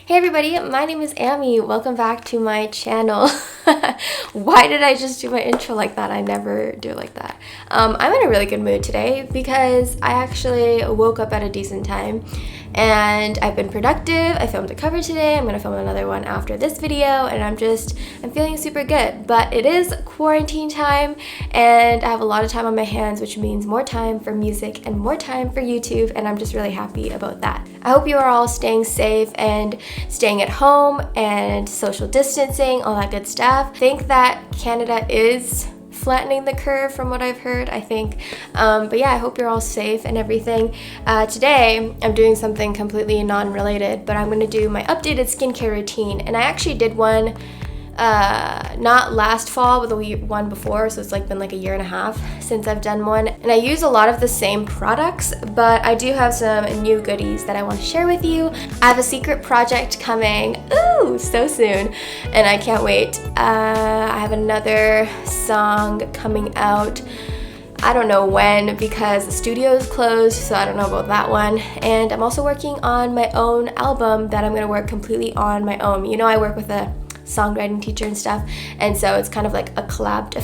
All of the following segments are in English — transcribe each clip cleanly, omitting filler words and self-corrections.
Hey everybody, my name is Amy. Welcome back to my channel. Why did I just do my intro like that? I never do it like that. I'm in a really good mood today because I actually woke up at a decent time and I've been productive. I filmed a cover today. I'm gonna film another one after this video and I'm feeling super good. But it is quarantine time and I have a lot of time on my hands, which means more time for music and more time for YouTube, and I'm just really happy about that. I hope you are all staying safe and staying at home and social distancing, all that good stuff. I think that Canada is flattening the curve from what I've heard, I think. But yeah, I hope you're all safe and everything. Today, I'm doing something completely non-related, but I'm gonna do my updated skincare routine. And I actually did one not last fall, but the one before, so it's been like a year and a half since I've done one, and I use a lot of the same products, but I do have some new goodies that I want to share with you. I have a secret project coming, so soon, and I can't wait. I have another song coming out, I don't know when because the studio is closed, so I don't know about that one. And I'm also working on my own album that I'm going to work completely on my own. You know, I work with a songwriting teacher and stuff, and so it's kind of like a collabed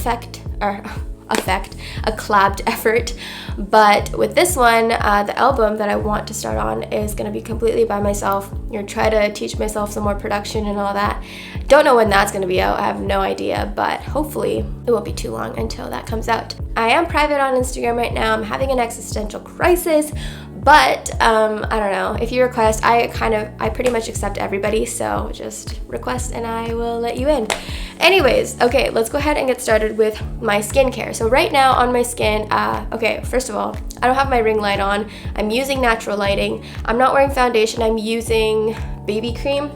a collabed effort. But with this one, the album that I want to start on is going to be completely by myself. I'm going to try to teach myself some more production and all that. Don't know when that's going to be out. I have no idea, but hopefully it won't be too long until that comes out. I am private on Instagram right now. I'm having an existential crisis, but I don't know. If you request, I pretty much accept everybody, so just request and I will let you in. Anyways, okay, let's go ahead and get started with my skincare. So right now on my skin, okay, first of all, I don't have my ring light on. I'm using natural lighting. I'm not wearing foundation. I'm using BB cream.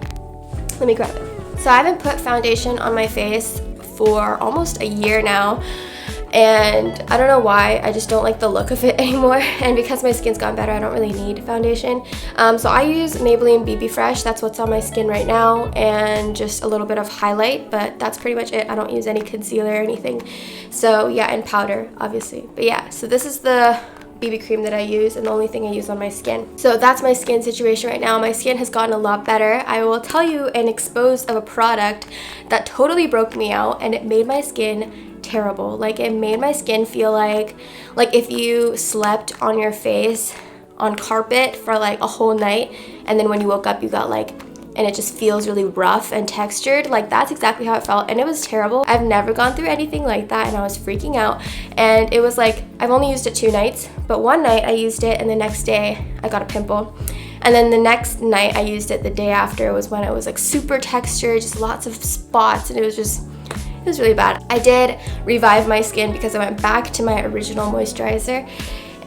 Let me grab it. So I haven't put foundation on my face for almost a year now. And I don't know why, I just don't like the look of it anymore. And because my skin's gotten better, I don't really need foundation. So I use Maybelline BB Fresh, that's what's on my skin right now, and just a little bit of highlight, but that's pretty much it. I don't use any concealer or anything. So yeah, and powder, obviously. But yeah, so this is the BB cream that I use and the only thing I use on my skin. So that's my skin situation right now. My skin has gotten a lot better. I will tell you an expose of a product that totally broke me out and it made my skin terrible. Like, it made my skin feel like if you slept on your face on carpet for like a whole night and then when you woke up you got and it just feels really rough and textured. Like, that's exactly how it felt, and it was terrible. I've never gone through anything like that and I was freaking out. And it was like, I've only used it 2 nights, but one night I used it and the next day I got a pimple. And then the next night I used it, the day after, was when it was like super textured, just lots of spots, and it was really bad. I did revive my skin because I went back to my original moisturizer.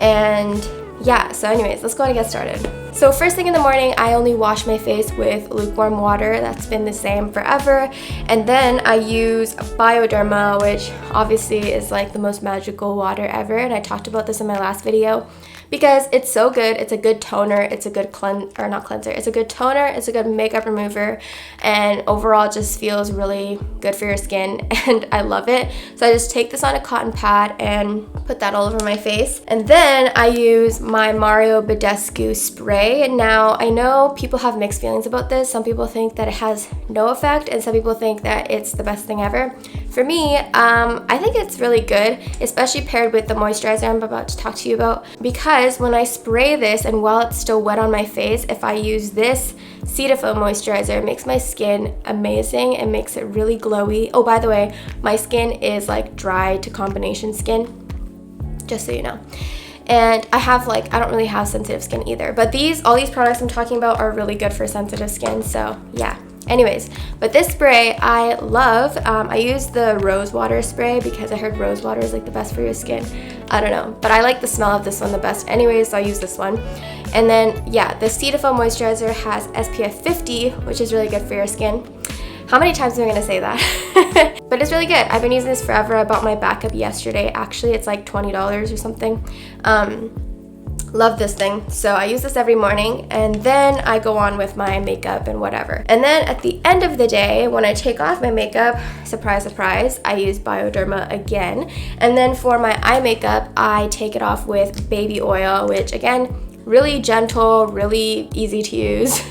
And yeah, so anyways, let's go ahead and get started. So first thing in the morning, I only wash my face with lukewarm water. That's been the same forever. And then I use Bioderma, which obviously is like the most magical water ever. And I talked about this in my last video because it's so good. It's a good toner. It's a good It's a good toner. It's a good makeup remover. And overall just feels really good for your skin. And I love it. So I just take this on a cotton pad and put that all over my face. And then I use my Badescu spray. And now I know people have mixed feelings about this. Some people think that it has no effect and some people think that it's the best thing ever. For me, I think it's really good, especially paired with the moisturizer I'm about to talk to you about, because when I spray this and while it's still wet on my face, if I use this Cetaphil moisturizer, it makes my skin amazing. It makes it really glowy. Oh, by the way, my skin is like dry to combination skin, just so you know. And I don't really have sensitive skin either, but all these products I'm talking about are really good for sensitive skin, so yeah. Anyways, but this spray I love. I use the Rosewater spray because I heard Rosewater is like the best for your skin. I don't know, but I like the smell of this one the best anyways, so I use this one. And then yeah, the Cetaphil moisturizer has SPF 50, which is really good for your skin. How many times am I gonna say that? But it's really good. I've been using this forever. I bought my backup yesterday. Actually, it's like $20 or something. Love this thing. So I use this every morning and then I go on with my makeup and whatever. And then at the end of the day, when I take off my makeup, surprise, surprise, I use Bioderma again. And then for my eye makeup, I take it off with baby oil, which again, Really gentle, really easy to use.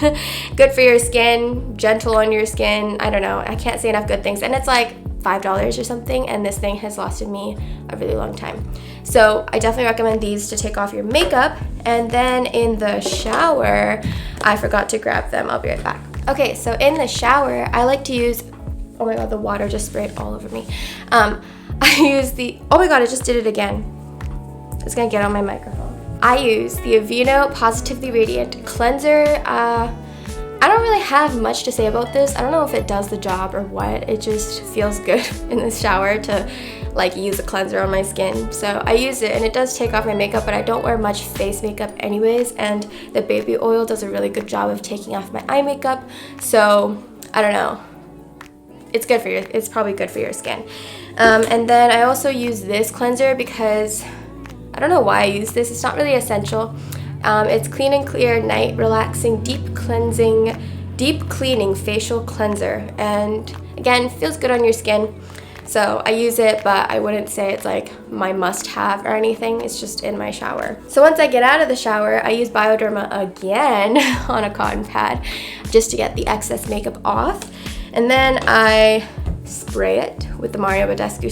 Good for your skin, gentle on your skin. I don't know, I can't say enough good things. And it's like $5 or something, and this thing has lasted me a really long time. So I definitely recommend these to take off your makeup. And then in the shower, I forgot to grab them. I'll be right back. Okay, so in the shower, I like to use, oh my god, the water just sprayed all over me. I use the, oh my god, I just did it again. It's gonna get on my microphone. I use the Aveeno Positively Radiant Cleanser. I don't really have much to say about this. I don't know if it does the job or what. It just feels good in the shower to like use a cleanser on my skin. So I use it and it does take off my makeup, but I don't wear much face makeup anyways, and the baby oil does a really good job of taking off my eye makeup. So I don't know. It's good for your, it's probably good for your skin. And then I also use this cleanser because I don't know why I use this. It's not really essential. It's Clean and Clear Night Relaxing Deep Cleaning Facial Cleanser, and again, feels good on your skin. So I use it, but I wouldn't say it's like my must-have or anything. It's just in my shower. So once I get out of the shower, I use Bioderma again on a cotton pad just to get the excess makeup off. And then I spray it with the Mario Badescu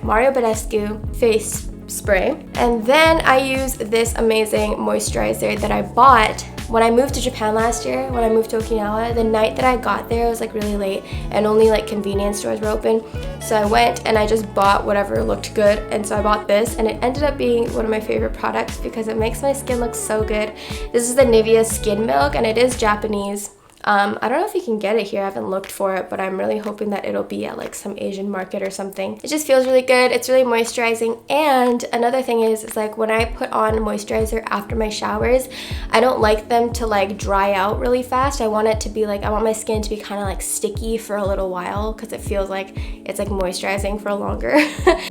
Mario Badescu face spray. And then I use this amazing moisturizer that I bought when I moved to Japan last year. When I moved to Okinawa, the night that I got there, it was like really late and only like convenience stores were open. So I went and I just bought whatever looked good, and so I bought this, and it ended up being one of my favorite products because it makes my skin look so good. This is the Nivea Skin Milk, and it is Japanese. I don't know if you can get it here. I haven't looked for it, but I'm really hoping that it'll be at like some Asian market or something. It just feels really good. It's really moisturizing. And another thing is like when I put on moisturizer after my showers, I don't like them to like dry out really fast. I want it to be like, I want my skin to be kind of like sticky for a little while because it feels like it's like moisturizing for longer.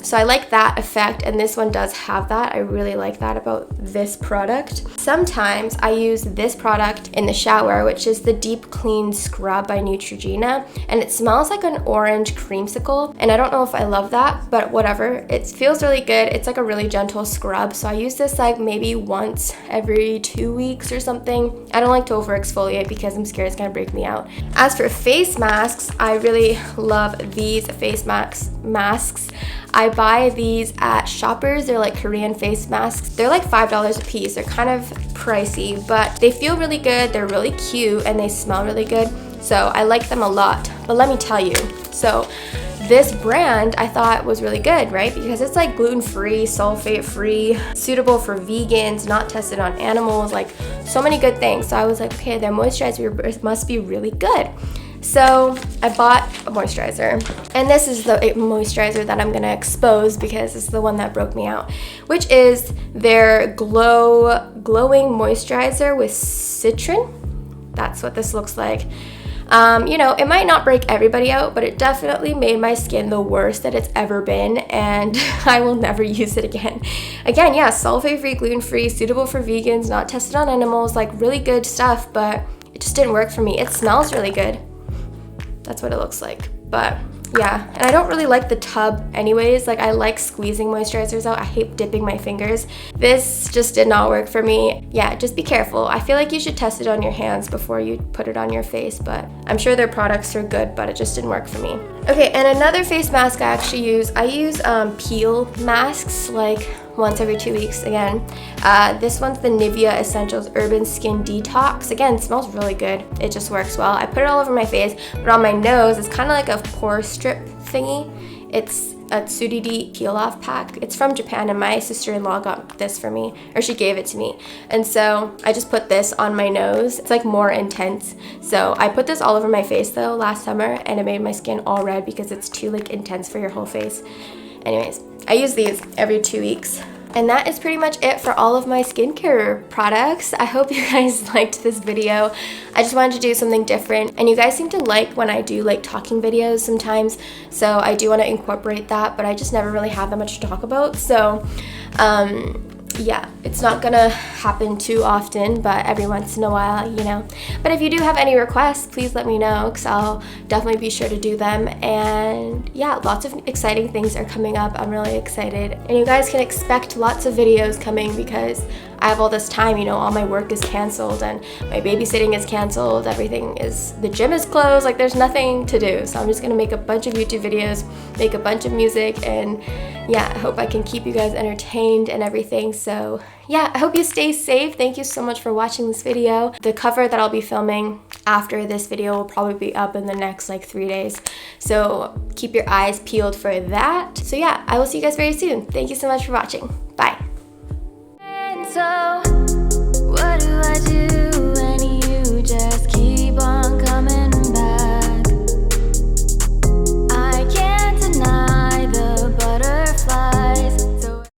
So I like that effect, and this one does have that. I really like that about this product. Sometimes I use this product in the shower, which is the Deep Clean Scrub by Neutrogena, and it smells like an orange creamsicle, and I don't know if I love that, but whatever. It feels really good. It's like a really gentle scrub, so I use this like maybe once every 2 weeks or something. I don't like to over exfoliate because I'm scared it's gonna break me out. As for face masks, I really love these face masks. I buy these at Shoppers. They're like Korean face masks. They're like $5 a piece. They're kind of pricey, but they feel really good. They're really cute and they smell really good. So I like them a lot. But let me tell you, so this brand I thought was really good, right? Because it's like gluten-free, sulfate-free, suitable for vegans, not tested on animals, like so many good things. So I was like, okay, their moisturizer must be really good. So I bought a moisturizer, and this is the moisturizer that I'm gonna expose because it's the one that broke me out, which is their glowing moisturizer with Citrine. That's what this looks like. You know, it might not break everybody out, but it definitely made my skin the worst that it's ever been, and I will never use it again. Again, yeah, sulfate-free, gluten-free, suitable for vegans, not tested on animals, like really good stuff, but it just didn't work for me. It smells really good. That's what it looks like. But yeah, and I don't really like the tub anyways. Like I like squeezing moisturizers out. I hate dipping my fingers. This just did not work for me. Yeah, just be careful. I feel like you should test it on your hands before you put it on your face, but I'm sure their products are good, but it just didn't work for me. Okay, and another face mask I actually use, peel masks like once every 2 weeks again. This one's the Nivea Essentials Urban Skin Detox. Again, smells really good. It just works well. I put it all over my face, but on my nose, it's kind of like a pore strip thingy. It's a Tsuriri peel-off pack. It's from Japan, and my sister-in-law got this for me, or she gave it to me. And so I just put this on my nose. It's like more intense. So I put this all over my face though last summer, and it made my skin all red because it's too like intense for your whole face. Anyways, I use these every 2 weeks. And that is pretty much it for all of my skincare products. I hope you guys liked this video. I just wanted to do something different, and you guys seem to like when I do like talking videos sometimes, so I do want to incorporate that, but I just never really have that much to talk about. So yeah, it's not gonna happen too often, but every once in a while, you know. But if you do have any requests, please let me know, because I'll definitely be sure to do them. And yeah, lots of exciting things are coming up. I'm really excited, and you guys can expect lots of videos coming because I have all this time, you know, all my work is canceled and my babysitting is canceled, the gym is closed, like there's nothing to do. So I'm just gonna make a bunch of YouTube videos, make a bunch of music, and yeah, I hope I can keep you guys entertained and everything. So yeah, I hope you stay safe. Thank you so much for watching this video. The cover that I'll be filming after this video will probably be up in the next like 3 days. So keep your eyes peeled for that. So yeah, I will see you guys very soon. Thank you so much for watching. Bye. And so, what do I do?